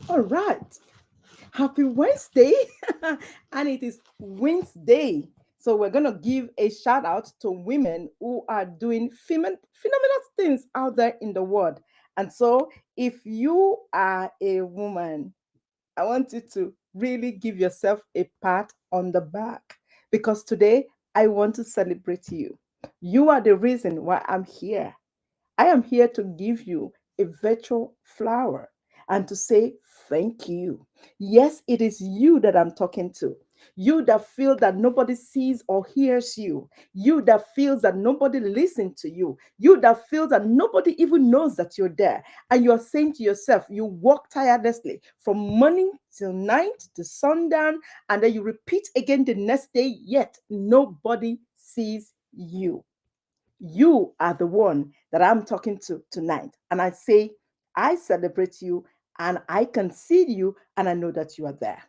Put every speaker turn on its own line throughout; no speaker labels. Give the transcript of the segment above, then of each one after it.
All right. Happy Wednesday. And it is Wednesday. So we're going to give a shout out to women who are doing phenomenal things out there in the world. And so if you are a woman, I want you to really give yourself a pat on the back because today I want to celebrate you. You are the reason why I'm here. I am here to give you a virtual flower and to say thank you. Yes, it is you that I'm talking to. You that feel that nobody sees or hears you. You that feels that nobody listens to you. You that feels that nobody even knows that you're there. And you're saying to yourself, you work tirelessly from morning till night to sundown, and then you repeat again the next day, yet nobody sees you. You are the one that I'm talking to tonight. And I say, I celebrate you and I can see you and I know that you are there.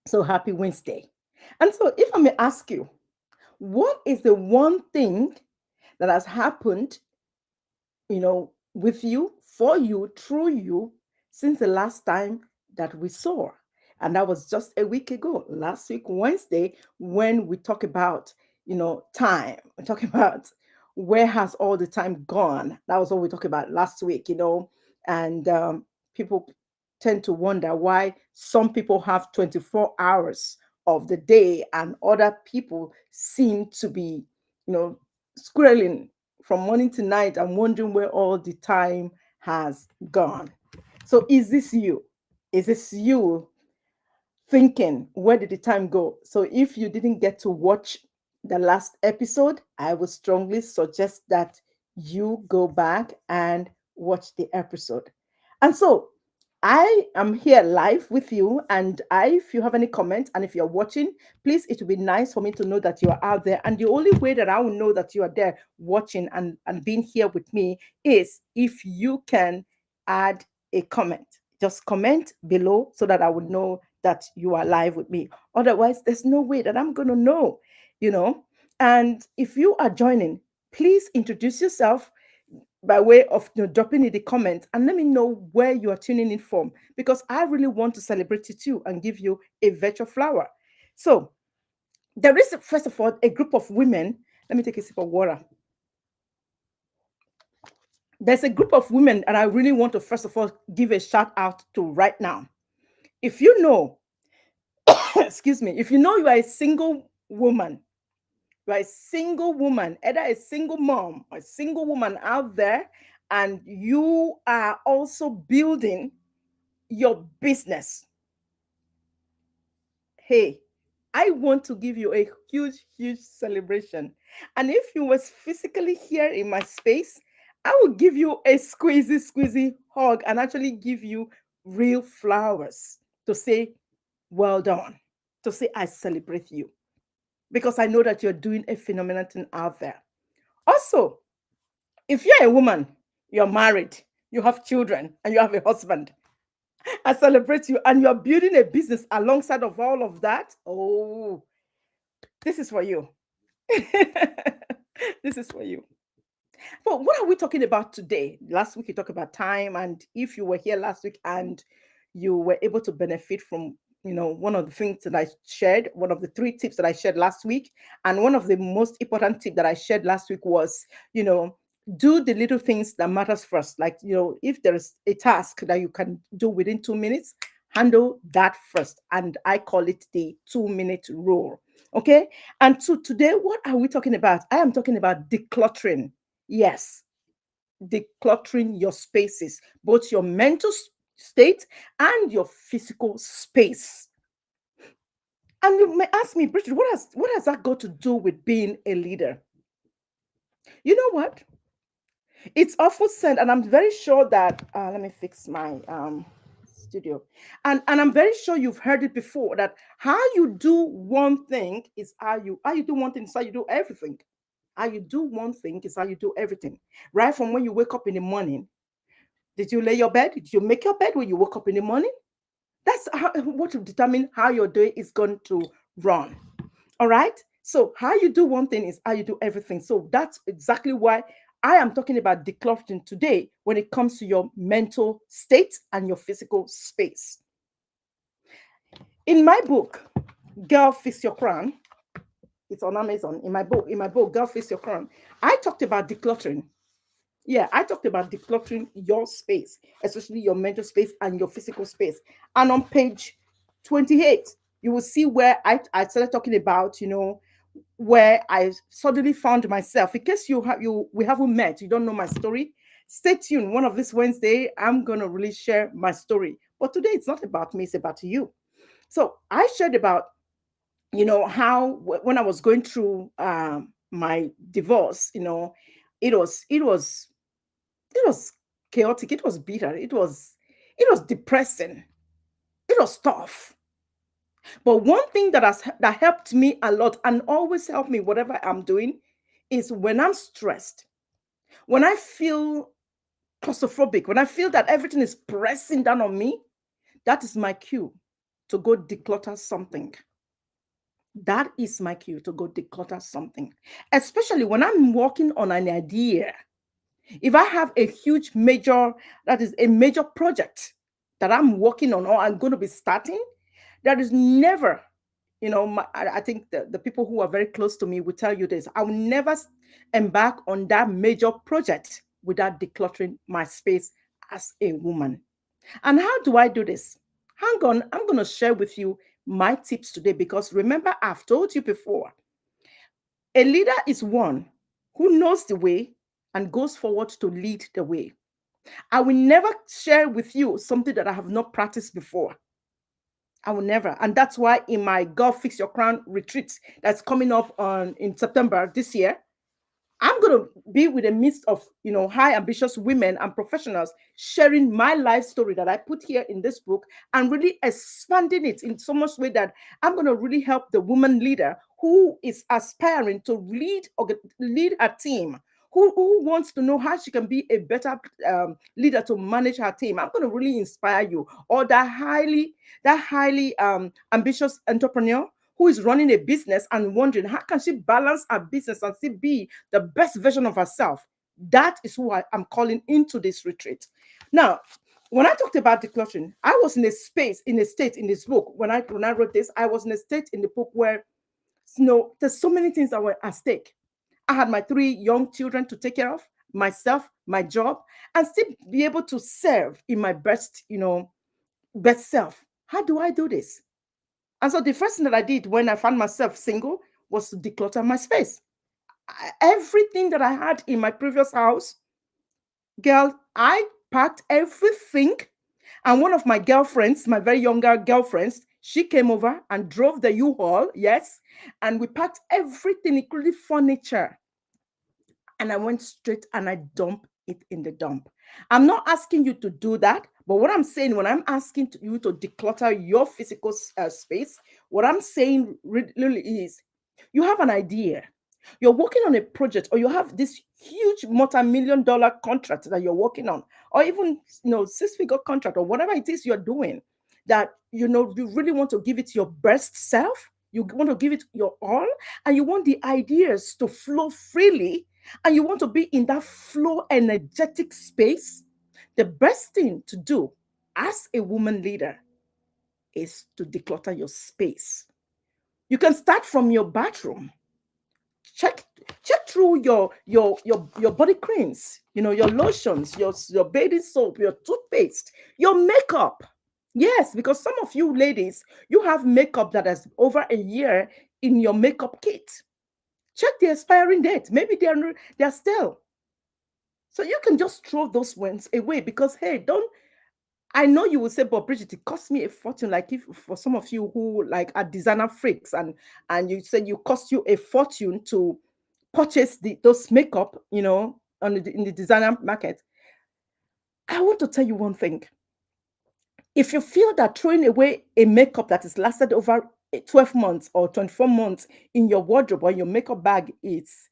So happy Wednesday. And so, if I may ask you, what is the one thing that has happened, with you, for you, through you, since the last time that we saw? And that was just a week ago, last week, Wednesday, when we talk about, time. We talk about where has all the time gone. That was what we talked about last week. And people tend to wonder why some people have 24 hours of the day and other people seem to be, squirreling from morning to night and wondering where all the time has gone. So, is this you? Is this you thinking, where did the time go? So, if you didn't get to watch the last episode, I would strongly suggest that you go back and watch the episode. And so, I am here live with you, and if you have any comments and if you're watching, please, it would be nice for me to know that you are out there. And the only way that I will know that you are there watching and being here with me is if you can add a comment. Just comment below so that I would know that you are live with me. Otherwise, there's no way that I'm going to know, you know. And if you are joining, please introduce yourself by way of dropping in the comment and let me know where you are tuning in from because I really want to celebrate you too and give you a virtual flower. So, there is, first of all, a group of women. Let me take a sip of water. There's a group of women, and I really want to, first of all, give a shout out to right now. If you know, excuse me, if you know you are a single woman, you are a single woman, either a single mom or a single woman out there, and you are also building your business. Hey, I want to give you a huge, huge celebration. And if you was physically here in my space, I will give you a squeezy, squeezy hug and actually give you real flowers to say, well done, to say, I celebrate you because I know that you're doing a phenomenal thing out there. Also, if you're a woman, you're married, you have children, and you have a husband, I celebrate you, and you're building a business alongside of all of that. Oh, this is for you. This is for you. But what are we talking about today? Last week we talked about time, and if you were here last week and you were able to benefit from, one of the things that I shared, one of the three tips that I shared last week, and one of the most important tip that I shared last week was, do the little things that matters first. Like, if there is a task that you can do within 2 minutes, handle that first. And I call it the 2 minute rule. Okay. And so today, what are we talking about? I am talking about decluttering. Yes, decluttering your spaces, both your mental state and your physical space. And you may ask me, Bridget, what has that got to do with being a leader? You know what? It's often said, and I'm very sure that let me fix my studio, and I'm very sure you've heard it before that how you do one thing is how you do one thing is how you do everything. How you do one thing is how you do everything. Right from when you wake up in the morning. Did you lay your bed? Did you make your bed when you woke up in the morning? That's what will determine how your day is going to run. All right. So how you do one thing is how you do everything. So that's exactly why I am talking about decluttering today when it comes to your mental state and your physical space. In my book, Girl Fix Your Crown, it's on Amazon. In my book, Girl Fix Your Crown, I talked about decluttering. Yeah, I talked about decluttering your space, especially your mental space and your physical space. And on page 28, you will see where I started talking about, where I suddenly found myself. In case we haven't met, you don't know my story. Stay tuned. One of this Wednesday, I'm gonna really share my story. But today it's not about me, it's about you. So I shared about, how when I was going through my divorce, it was chaotic, it was bitter, it was depressing, it was tough. But one thing that helped me a lot and always help me whatever I'm doing is when I'm stressed, when I feel claustrophobic, when I feel that everything is pressing down on me, that is my cue to go declutter something. That is my cue to go declutter something. Especially when I'm working on an idea. If I have a huge major, that is a major project that I'm working on or I'm going to be starting, there is never, I think the people who are very close to me will tell you this. I will never embark on that major project without decluttering my space as a woman. And how do I do this? Hang on, I'm going to share with you my tips today because remember, I've told you before, a leader is one who knows the way and goes forward to lead the way. I will never share with you something that I have not practiced before. I will never. And that's why in my Girl Fix Your Crown retreat that's coming up on in September this year, I'm going to be with a midst of, high ambitious women and professionals sharing my life story that I put here in this book and really expanding it in so much way that I'm going to really help the woman leader who is aspiring to lead her team, who wants to know how she can be a better leader to manage her team. I'm going to really inspire you. Or that highly ambitious entrepreneur who is running a business and wondering how can she balance her business and still be the best version of herself. That is who I am calling into this retreat. Now, when I talked about decluttering, I was in a state in this book. When I wrote this, I was in a state in the book where there's so many things that were at stake. I had my 3 young children to take care of, myself, my job, and still be able to serve in my best self. How do I do this? And so the first thing that I did when I found myself single was to declutter my space. Everything that I had in my previous house, girl, I packed everything. And one of my girlfriends, my very younger girlfriends, she came over and drove the U-Haul, yes, and we packed everything, including furniture. And I went straight and I dumped it in the dump. I'm not asking you to do that, but what I'm saying when I'm asking you to declutter your physical space, what I'm saying really is you have an idea. You're working on a project, or you have this huge multi-million dollar contract that you're working on, or even 6-figure contract, or whatever it is you're doing that you really want to give it your best self. You want to give it your all, and you want the ideas to flow freely, and you want to be in that flow energetic space. The best thing to do as a woman leader is to declutter your space. You can start from your bathroom. Check through your body creams, your lotions, your bathing soap, your toothpaste, your makeup. Yes, because some of you ladies, you have makeup that is over a year in your makeup kit. Check the expiring date. Maybe they're still. So you can just throw those ones away because hey, don't I know you will say, but Bridget, it cost me a fortune. Like if for some of you who like are designer freaks and you said you cost you a fortune to purchase those makeup, in the designer market. I want to tell you one thing. If you feel that throwing away a makeup that has lasted over 12 months or 24 months in your wardrobe or your makeup bag is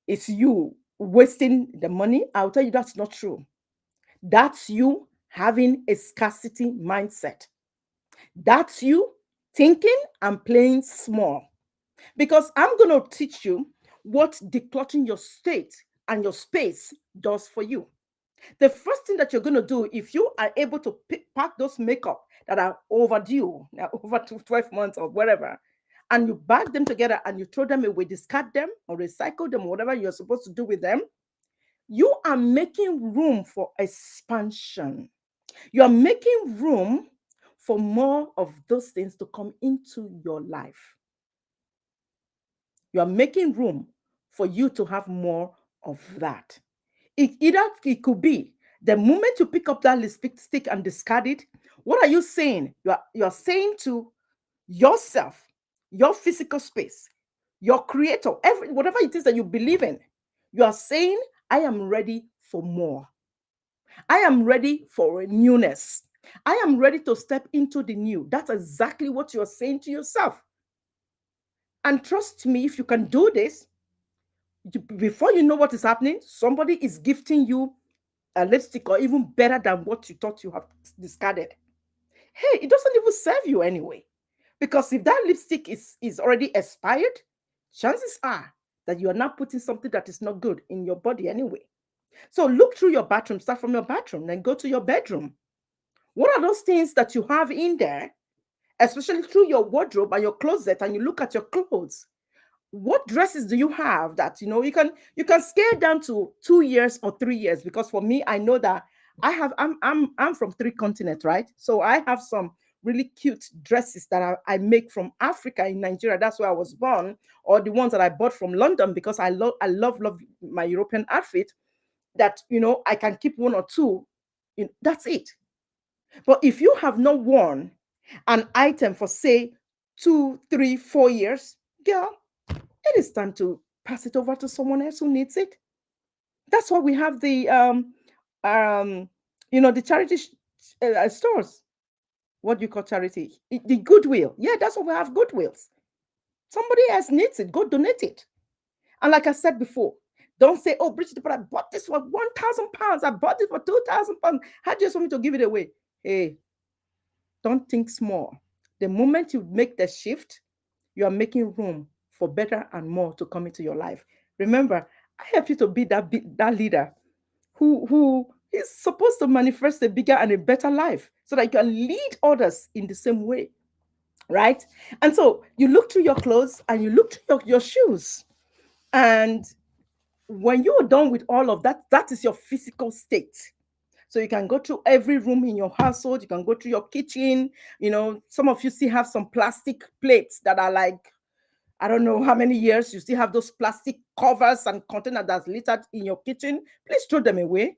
you wasting the money, I'll tell you that's not true. That's you having a scarcity mindset. That's you thinking and playing small. Because I'm going to teach you what decluttering your state and your space does for you. The first thing that you're going to do, if you are able to pack those makeup that are overdue, over 12 months or whatever, and you bag them together and you throw them away, discard them or recycle them, whatever you're supposed to do with them, you are making room for expansion. You are making room for more of those things to come into your life. You are making room for you to have more of that. It could be the moment you pick up that lipstick and discard it. What are you saying? You are saying to yourself, your physical space, your creator, whatever it is that you believe in, you are saying, I am ready for more. I am ready for a newness. I am ready to step into the new. That's exactly what you're saying to yourself. And trust me, if you can do this, before you know what is happening, somebody is gifting you a lipstick or even better than what you thought you have discarded. Hey, it doesn't even serve you anyway. Because if that lipstick is already expired, chances are that you are not putting something that is not good in your body anyway. So look through your bathroom, start from your bathroom, then go to your bedroom. What are those things that you have in there, especially through your wardrobe and your closet, and you look at your clothes? What dresses do you have that you can scale down to 2 years or 3 years? Because for me, I know that I'm from three continents, right? So I have some really cute dresses that I make from Africa in Nigeria. That's where I was born, or the ones that I bought from London because I love my European outfit. That I can keep one or two. That's it. But if you have not worn an item for say 2, 3, 4 years, girl, it is time to pass it over to someone else who needs it. That's why we have um the charity stores. What do you call charity? The Goodwill. Yeah, that's why we have Goodwills. Somebody else needs it, go donate it. And like I said before, don't say, oh, Bridget, but I bought this for 1,000 pounds, I bought it for 2,000 pounds, how do you just want me to give it away? Hey, don't think small. The moment you make the shift, you are making room for better and more to come into your life. Remember, I help you to be that leader who is supposed to manifest a bigger and a better life so that you can lead others in the same way, right? And so you look through your clothes and you look through your shoes. And when you are done with all of that, that is your physical state. So you can go through every room in your household. You can go through your kitchen. Some of you still have some plastic plates that are like, I don't know how many years. You still have those plastic covers and container that's littered in your kitchen. Please throw them away.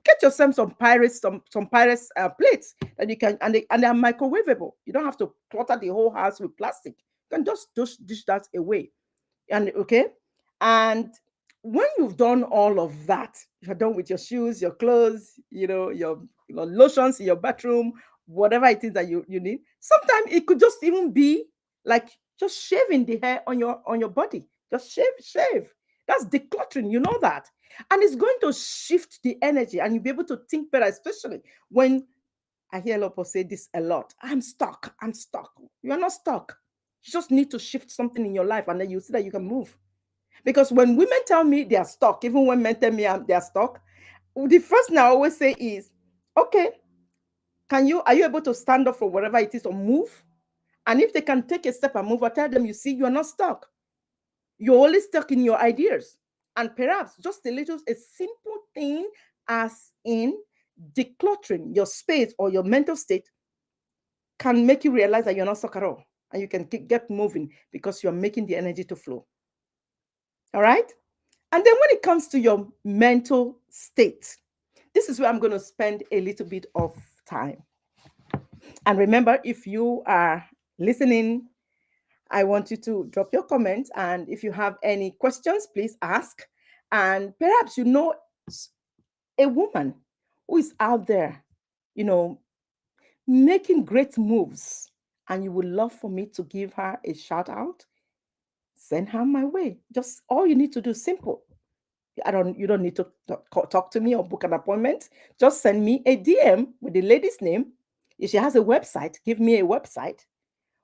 Get yourself some pirates plates that you can, and they're microwavable. You don't have to clutter the whole house with plastic. You can just dish that away. And okay, and when you've done all of that, you're done with your shoes, your clothes, your lotions in your bathroom, whatever it is that you need. Sometimes it could just even be like just shaving the hair on your body. Just shave. That's decluttering, you know that. And it's going to shift the energy and you'll be able to think better, especially when I hear a lot of people say this a lot. I'm stuck. I'm stuck. You're not stuck. You just need to shift something in your life and then you see that you can move. Because when women tell me they are stuck, even when men tell me they are stuck, the first thing I always say is, okay, are you able to stand up for whatever it is or move? And if they can take a step and move, I tell them, you see, you're not stuck. You're only stuck in your ideas. And perhaps just a simple thing as in decluttering your space or your mental state can make you realize that you're not stuck at all. And you can get moving because you're making the energy to flow. All right? And then when it comes to your mental state, this is where I'm going to spend a little bit of time. And remember, if you are listening, I want you to drop your comments. And if you have any questions, please ask. And perhaps a woman who is out there, making great moves, and you would love for me to give her a shout out, send her my way. Just all you need to do is simple. You don't need to talk to me or book an appointment. Just send me a DM with the lady's name. If she has a website, give me a website.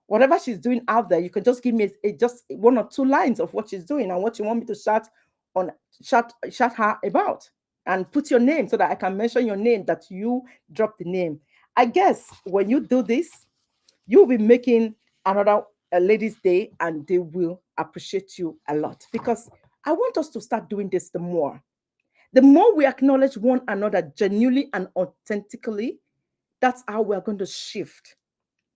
Whatever she's doing out there, you can just give me just one or two lines of what she's doing and what you want me to shout on shout her about, and put your name so that I can mention your name, that you drop the name. I guess when you do this, you'll be making another ladies' day, and they will appreciate you a lot, because I want us to start doing this the more. The more we acknowledge one another genuinely and authentically, that's how we're going to shift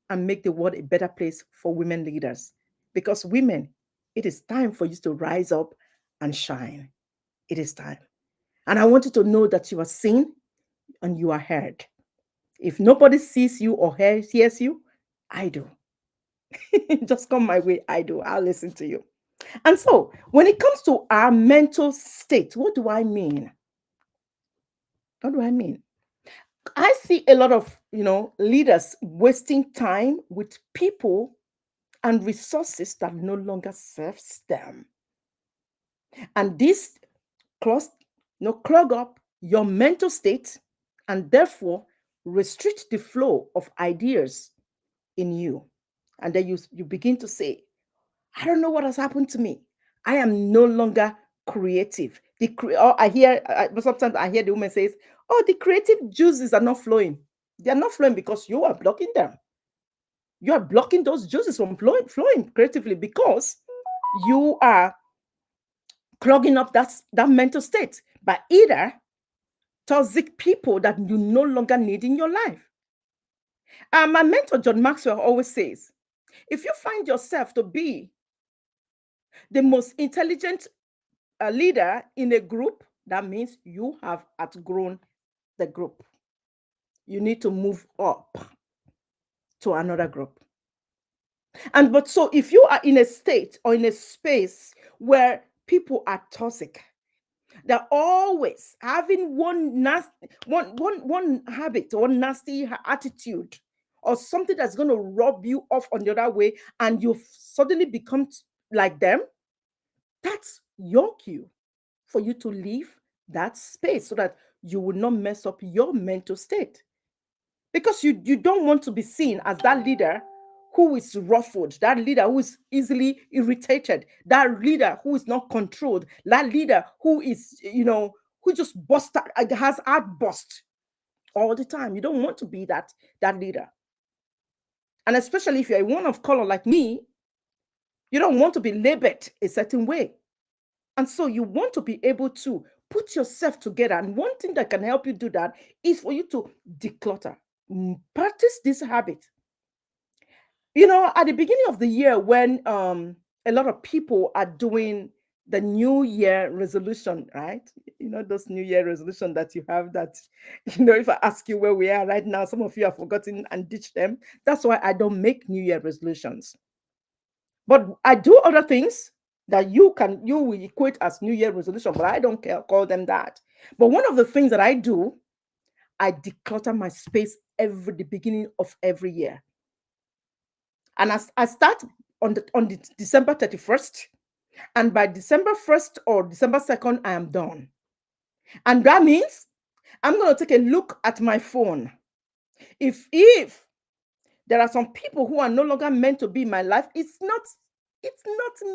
and make the world a better place for women leaders. Because women, it is time for you to rise up and shine. It is time. And I want you to know that you are seen and you are heard. If nobody sees you or hears you, I do. Just come my way, I do. I'll listen to you. And so, when it comes to our mental state, what do I mean? What do I mean? I see a lot of, leaders wasting time with people and resources that no longer serves them. And this clog, clog up your mental state, and therefore restrict the flow of ideas in you. And then you begin to say, I don't know what has happened to me. I am no longer creative. Or but sometimes I hear the woman says, "Oh, the creative juices are not flowing." They are not flowing because you are blocking them. You are blocking those juices from flowing creatively, because you are clogging up that mental state by either toxic people that you no longer need in your life. My mentor John Maxwell always says, if you find yourself to be the most intelligent leader in a group, that means you have outgrown the group. You need to move up to another group. And but so if you are in a state or in a space where people are toxic, they're always having one habit or nasty attitude, or something that's going to rub you off on the other way, and you suddenly become like them, that's your cue for you to leave that space, so that you will not mess up your mental state. Because you don't want to be seen as that leader who is ruffled, that leader who is easily irritated, that leader who is not controlled, that leader who is, who just has outburst all the time. You don't want to be that leader. And especially if you're a one of color like me, you don't want to be labeled a certain way. And so you want to be able to put yourself together. And one thing that can help you do that is for you to declutter. Practice this habit. At the beginning of the year, when a lot of people are doing the New Year resolution, right? Those New Year resolution that you have that, if I ask you where we are right now, some of you have forgotten and ditched them. That's why I don't make New Year resolutions. But I do other things that you will equate as New Year resolution, but I don't call them that. But one of the things that I do, I declutter my space the beginning of every year. And I start on the December 31st, and by December 1st or December 2nd, I am done. And that means I'm going to take a look at my phone. If there are some people who are no longer meant to be in my life, it's not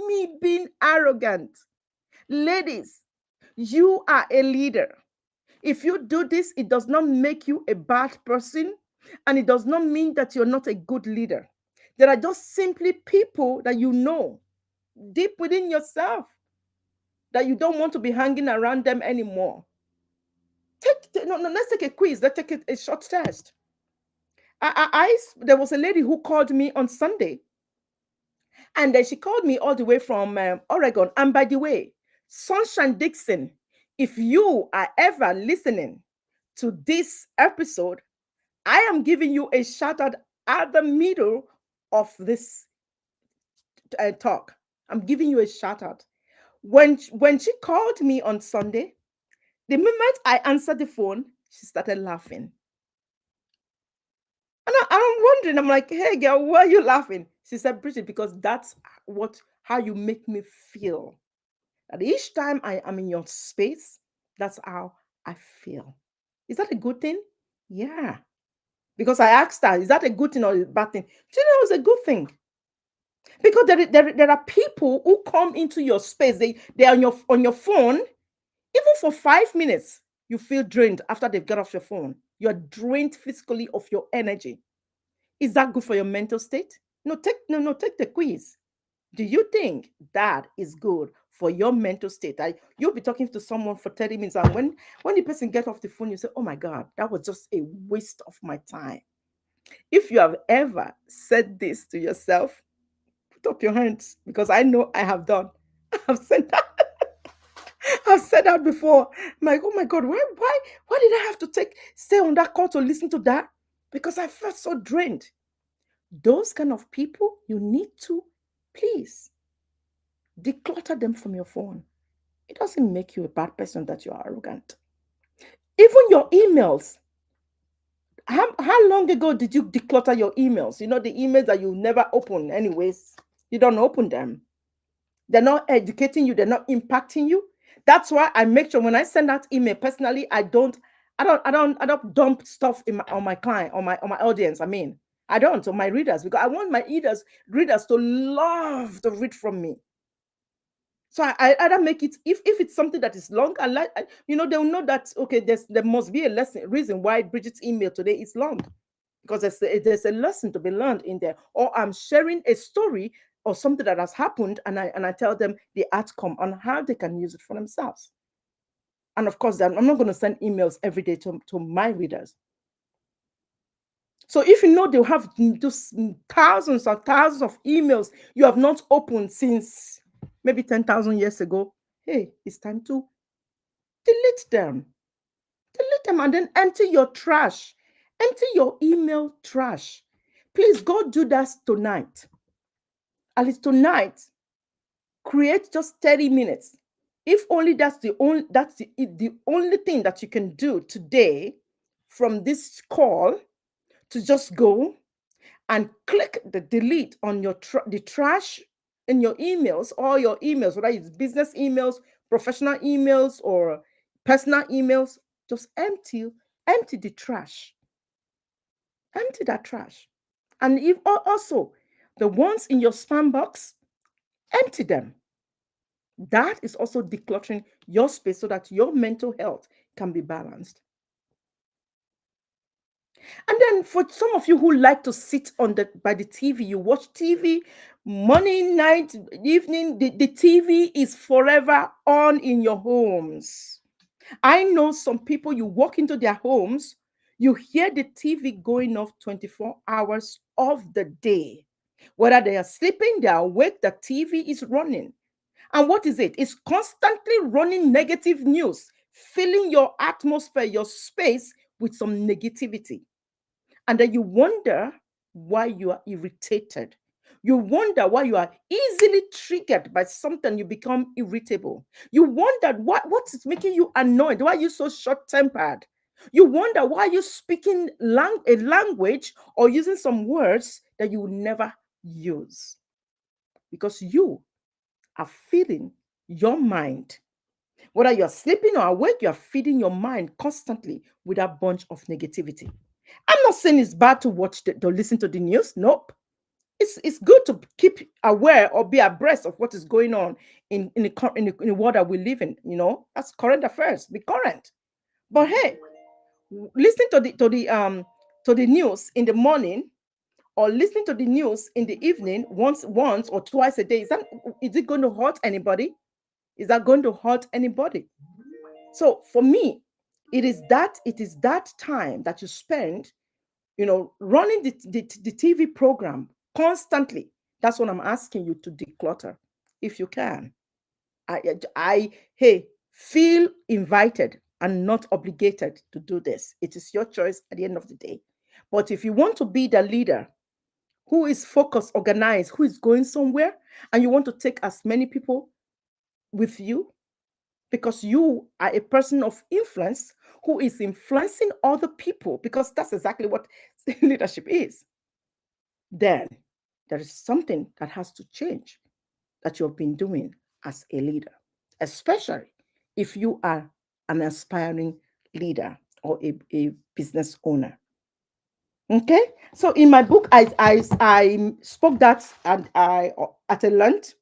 me being arrogant. Ladies, you are a leader. If you do this, it does not make you a bad person, and it does not mean that you're not a good leader. There are just simply people that deep within yourself that you don't want to be hanging around them anymore. Let's take a quiz. Let's take a short test. There was a lady who called me on Sunday, and then she called me all the way from Oregon. And by the way, Sunshine Dixon, if you are ever listening to this episode, I am giving you a shout out at the middle of this talk. I'm giving you a shout out. When she called me on Sunday, the moment I answered the phone, she started laughing. And I'm wondering, I'm like, hey girl, why are you laughing? She said, Bridget, because that's how you make me feel. That each time I am in your space, that's how I feel. Is that a good thing? Yeah. Because I asked her, is that a good thing or a bad thing? She said it was a good thing. Because there are people who come into your space. They're on your phone, even for 5 minutes. You feel drained after they've got off your phone. You're drained physically of your energy. Is that good for your mental state? No, take the quiz. Do you think that is good for your mental state? You'll be talking to someone for 30 minutes, and when the person gets off the phone, you say, "Oh my God, that was just a waste of my time." If you have ever said this to yourself, put up your hands, because I know I have done. I've said that. I've said that before. I'm like, oh my God, why did I have to stay on that call to listen to that? Because I felt so drained. Those kind of people, you need to please declutter them from your phone. It doesn't make you a bad person that you're arrogant. Even your emails. How long ago did you declutter your emails? You know, the emails that you never open, anyways. You don't open them. They're not educating you, they're not impacting you. That's why I make sure when I send out email personally, I don't dump stuff on my client, on my audience. I mean, I don't, on my readers, because I want my readers to love to read from me. So I either make it, if it's something that is long, they'll know that okay, there must be a reason why Bridget's email today is long, because there's a lesson to be learned in there. Or I'm sharing a story or something that has happened, and I tell them the outcome on how they can use it for themselves. And of course, I'm not going to send emails every day to my readers. So if you know they'll have just thousands and thousands of emails you have not opened since maybe 10,000 years ago, hey, it's time to delete them. Delete them and then empty your trash. Empty your email trash. Please go do that tonight. At least tonight, create just 30 minutes. If only the only thing that you can do today from this call, to just go and click the delete on the trash in your emails, all your emails, whether it's business emails, professional emails, or personal emails. Just empty the trash. Empty that trash. And if also the ones in your spam box, empty them. That is also decluttering your space so that your mental health can be balanced. And then for some of you who like to sit by the TV, you watch TV morning, night, evening, the TV is forever on in your homes. I know some people, you walk into their homes, you hear the TV going off 24 hours of the day. Whether they are sleeping, they are awake, the TV is running. And what is it? It's constantly running negative news, filling your atmosphere, your space with some negativity. And then you wonder why you are irritated. You wonder why you are easily triggered by something, you become irritable. You wonder what is making you annoyed. Why are you so short tempered? You wonder why you're speaking a language or using some words that you will never use. Because you are feeding your mind. Whether you're sleeping or awake, you're feeding your mind constantly with a bunch of negativity. I'm not saying it's bad to to listen to the news. Nope. It's good to keep aware or be abreast of what is going on in the world that we live in. That's current affairs. Be current. But hey, listening to the news in the morning, or listening to the news in the evening once or twice a day, is it going to hurt anybody? Is that going to hurt anybody? So for me, it is that time that you spend, running the TV program constantly. That's what I'm asking you to declutter, if you can. Hey, feel invited and not obligated to do this. It is your choice at the end of the day. But if you want to be the leader who is focused, organized, who is going somewhere, and you want to take as many people with you, because you are a person of influence who is influencing other people, because that's exactly what leadership is, then there is something that has to change that you've been doing as a leader, especially if you are an aspiring leader or a business owner. Okay. So in my book, I spoke that, and I at a length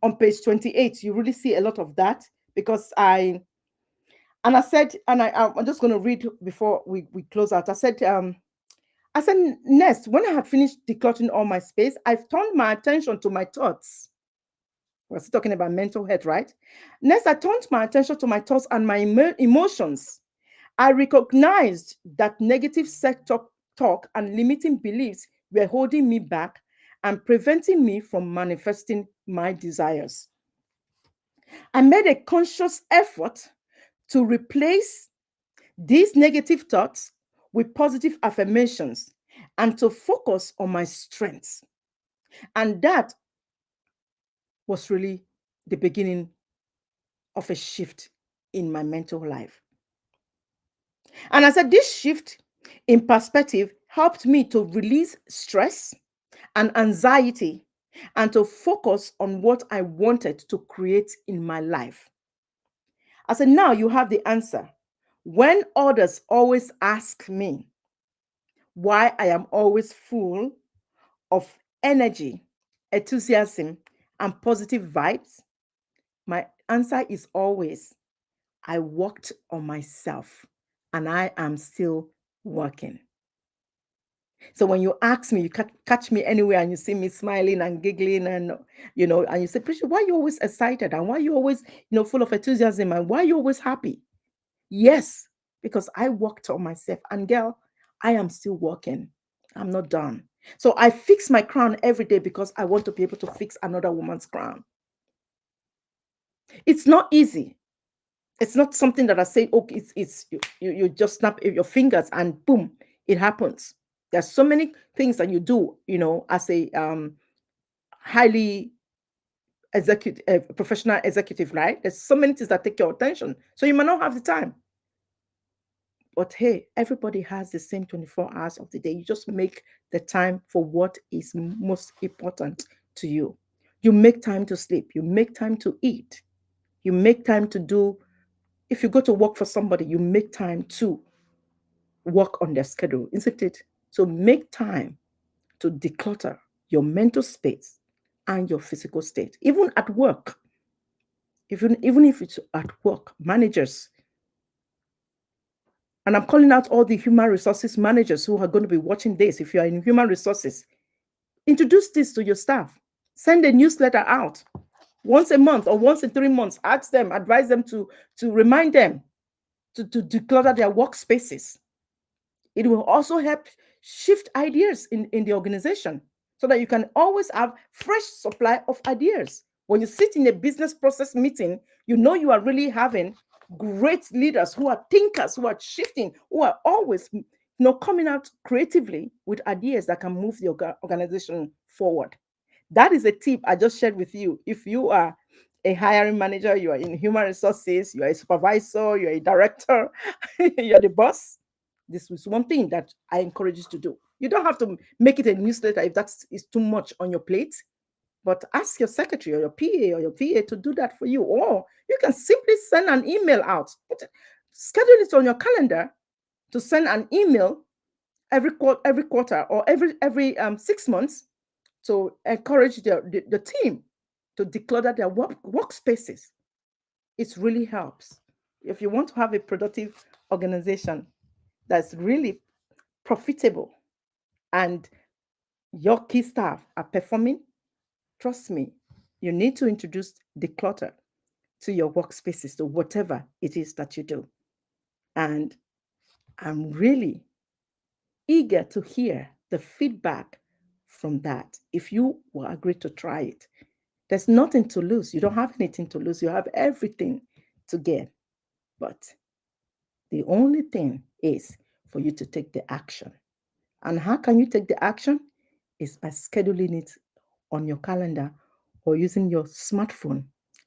on page 28. You really see a lot of that, because I said, and I'm just going to read before we close out. I said, next, when I had finished decluttering all my space, I've turned my attention to my thoughts. We're still talking about mental health, right? Next, I turned my attention to my thoughts and my emotions. I recognized that negative self talk and limiting beliefs were holding me back and preventing me from manifesting my desires. I made a conscious effort to replace these negative thoughts with positive affirmations and to focus on my strengths. And that was really the beginning of a shift in my mental life. And I said, this shift in perspective helped me to release stress and anxiety and to focus on what I wanted to create in my life. I said, now you have the answer. When others always ask me why I am always full of energy, enthusiasm, and positive vibes, my answer is always I worked on myself and I am still working. So when you ask me, you catch me anywhere and you see me smiling and giggling, and and you say, Prisha, why are you always excited, and why are you always full of enthusiasm, and why are you always happy? Yes, because I worked on myself, and girl, I am still working. I'm not done. So I fix my crown every day because I want to be able to fix another woman's crown. It's not easy. It's not something that I say, okay, it's you just snap your fingers and boom, it happens. There's so many things that you do, as a highly executive, professional executive, right? There's so many things that take your attention. So you might not have the time. But hey, everybody has the same 24 hours of the day. You just make the time for what is most important to you. You make time to sleep. You make time to eat. You make time to do, if you go to work for somebody, you make time to work on their schedule, isn't it? So make time to declutter your mental space and your physical state, even at work. Even if it's at work, managers, and I'm calling out all the human resources managers who are going to be watching this. If you are in human resources, introduce this to your staff. Send a newsletter out once a month or once in 3 months. Ask them, advise them to remind them to declutter their workspaces. It will also help shift ideas in the organization so that you can always have fresh supply of ideas. When you sit in a business process meeting, you are really having great leaders who are thinkers, who are shifting, who are always coming out creatively with ideas that can move the organization forward. That is a tip I just shared with you. If you are a hiring manager, you are in human resources, you are a supervisor, you're a director, you're the boss, this is one thing that I encourage you to do. You don't have to make it a newsletter if that is too much on your plate, but ask your secretary or your PA or your VA to do that for you. Or you can simply send an email out. Schedule it on your calendar to send an email every quarter or every 6 months to encourage the team to declutter their workspaces. It really helps. If you want to have a productive organization that's really profitable and your key staff are performing, trust me, you need to introduce declutter to your workspaces, to whatever it is that you do. And I'm really eager to hear the feedback from that. If you will agree to try it, there's nothing to lose. You don't have anything to lose. You have everything to gain. But the only thing is for you to take the action. And how can you take the action? Is by scheduling it on your calendar or using your smartphone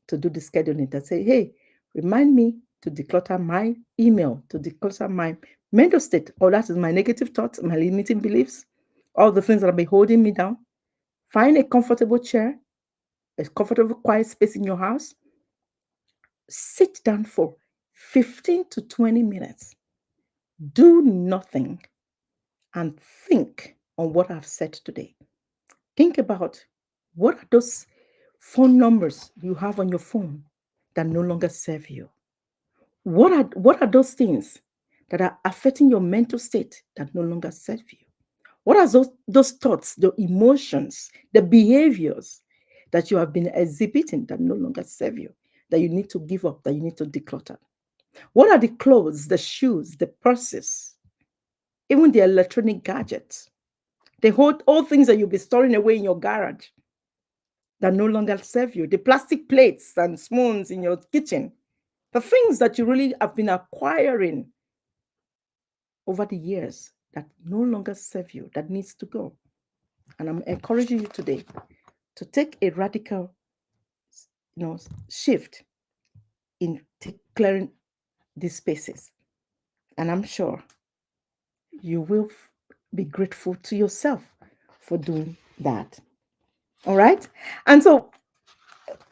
to do the scheduling that say, hey, remind me to declutter my email, to declutter my mental state. Oh, that is my negative thoughts, my limiting beliefs, all the things that have been holding me down. Find a comfortable chair, a comfortable, quiet space in your house. Sit down for 15 to 20 minutes. Do nothing and think on what I've said today. Think about what are those phone numbers you have on your phone that no longer serve you? What are those things that are affecting your mental state that no longer serve you? What are those thoughts, the emotions, the behaviors that you have been exhibiting that no longer serve you, that you need to give up, that you need to declutter? What are the clothes, the shoes, the purses, even the electronic gadgets, the whole all things that you'll be storing away in your garage that no longer serve you, the plastic plates and spoons in your kitchen, the things that you really have been acquiring over the years that no longer serve you, that needs to go. And I'm encouraging you today to take a radical, shift in clearing these spaces. And I'm sure you will be grateful to yourself for doing that. All right. And so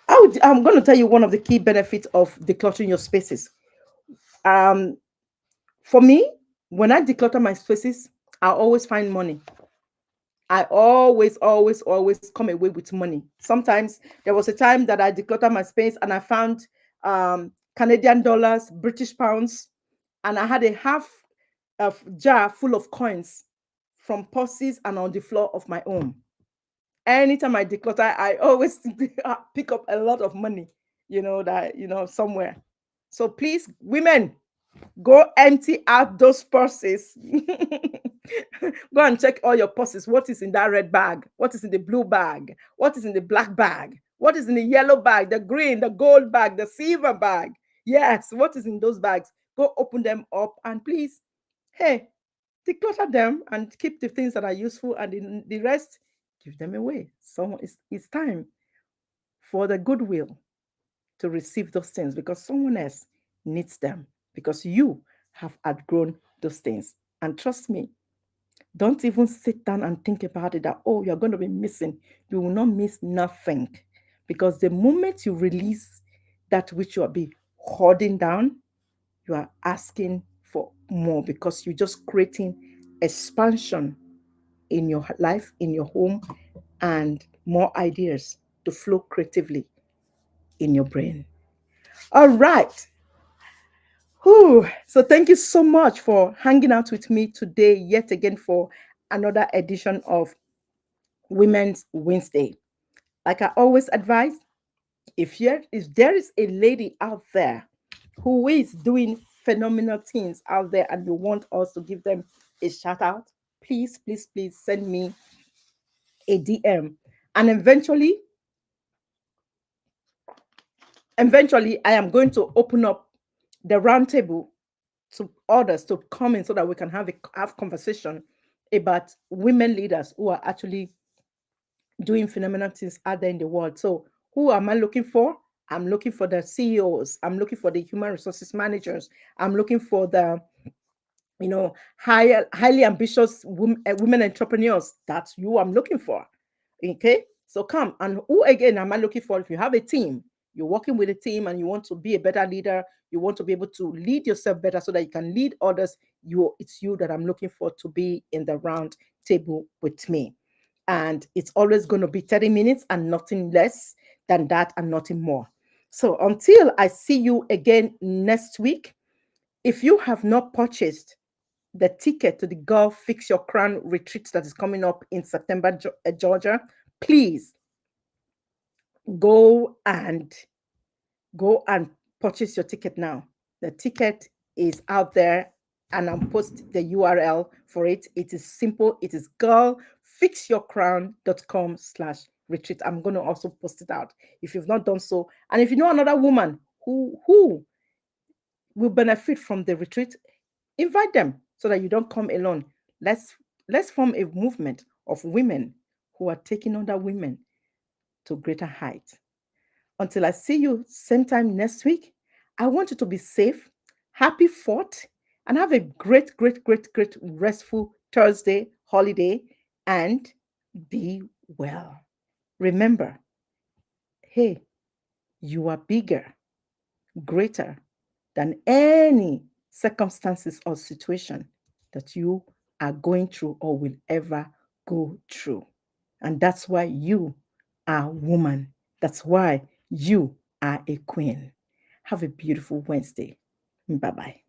I'm going to tell you one of the key benefits of decluttering your spaces. Um, for me, when I declutter my spaces, I always find money. I always come away with money. Sometimes there was a time that I decluttered my space and I found Canadian dollars, British pounds, and I had a half of jar full of coins from purses and on the floor of my home. Anytime I declutter, I always pick up a lot of money, somewhere. So please, women, go empty out those purses. Go and check all your purses. What is in that red bag? What is in the blue bag? What is in the black bag? What is in the yellow bag, the green, the gold bag, the silver bag? Yes, what is in those bags? Go open them up and please, hey, declutter them and keep the things that are useful, and the rest, give them away. So it's time for the goodwill to receive those things because someone else needs them, because you have outgrown those things. And trust me, don't even sit down and think about it that, oh, you're going to be missing. You will not miss nothing, because the moment you release that which you are be holding down, you are asking for more, because you're just creating expansion in your life, in your home, and more ideas to flow creatively in your brain. All right. Whew. So thank you so much for hanging out with me today, yet again, for another edition of Women's Wednesday. Like I always advise, if there is a lady out there who is doing phenomenal things out there and you want us to give them a shout out, please, please, please send me a DM. And eventually I am going to open up the roundtable to others to come in so that we can have conversation about women leaders who are actually doing phenomenal things out there in the world. So who am I looking for? I'm looking for the CEOs. I'm looking for the human resources managers. I'm looking for the highly ambitious women entrepreneurs. That's you I'm looking for. Okay, so come. And who again am I looking for? If you have a team, you're working with a team and you want to be a better leader, you want to be able to lead yourself better so that you can lead others, it's you that I'm looking for to be in the round table with me. And it's always going to be 30 minutes and nothing less than that and nothing more. So until I see you again next week, if you have not purchased the ticket to the Golf Fix Your Crown retreat that is coming up in September, Georgia, please go and go and purchase your ticket now. The ticket is out there and I'm post the URL for it. It is simple. It is girlfixyourcrown.com/retreat. I'm going to also post it out if you've not done so. And if you know another woman who will benefit from the retreat, invite them so that you don't come alone. Let's form a movement of women who are taking other women to greater heights. Until I see you same time next week, I want you to be safe, happy 4th, and have a great, great, great, great restful Thursday holiday, and be well. Remember, hey, you are bigger, greater than any circumstances or situation that you are going through or will ever go through. And that's why you are a woman. That's why you are a queen. Have a beautiful Wednesday. Bye bye.